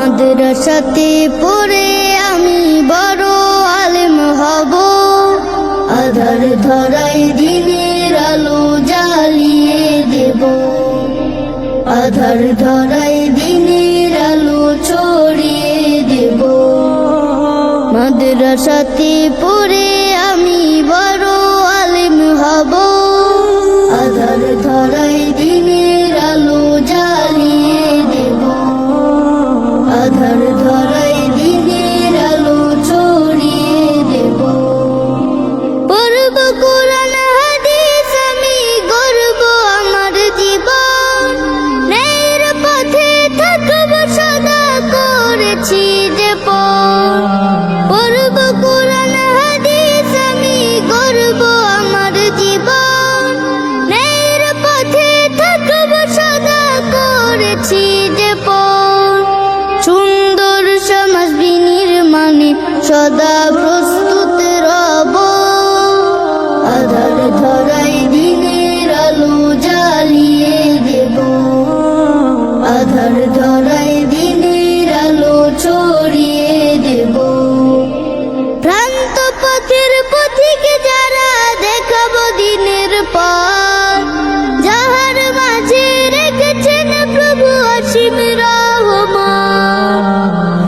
মাদ্রাসাতে পড়ে আমি বড় আলেম হব, আধার ধরায় দিনের আলো জ্বালিয়ে দেব, আধার ধরায় দিনের আলো ছড়িয়ে দেব। মাদ্রাসাতে পড়ে আমি বড় আলেম হব, আধার ধরায় দিনের আলো জ্বালিয়ে দেব, আধার ধরায় দিনের আলো ছড়িয়ে দেব। পড়ব কোরআন হাদিস আমি গড়ব আমার জীবন, ন্যায়ের পথে থাকব সদা করেছি যে পণ। পড়ব কোরআন হাদিস আমি গড়ব আমার জীবন, ন্যায়ের পথে থাকব সদা করেছি যে পণ। সুন্দর সমাজ বিনির্মাণে সদা প্রস্তুত রব, আধার ধরায় দিনের আলো জ্বালিয়ে দেব, আধার ধরায় দিনের আলো ছড়িয়ে দেব। ভ্রান্ত পথের পথিকে যারা দেখাব দিনের পথ, যাহার মাঝে রেখেছেন প্রভু অসীম রহমান।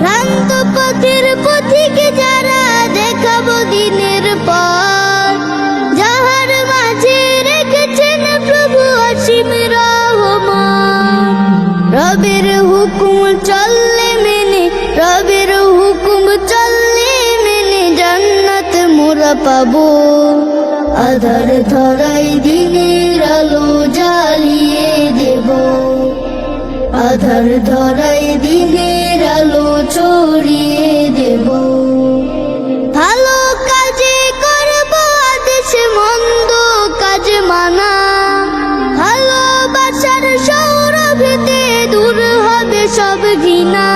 ভ্রান্ত পথের পথিকে যারা দেখাব দিনের পথ, যাহার মাঝে রেখেছেন প্রভু অসীম রহমান। রবের হুকুম চললে মেনে, রবের হুকুম চললে মেনে জান্নাত মোরা পাবো, আধার ধরায় দিনের আলো জ্বালিয়ে দেব, আধার ধরায় দিনের আলো ছড়িয়ে দেব। ভালো কাজে করব আদেশ, মন্দ কাজ মানা, ভালোবাসার সৌরভেতে দূর হবে সব ঘৃণা।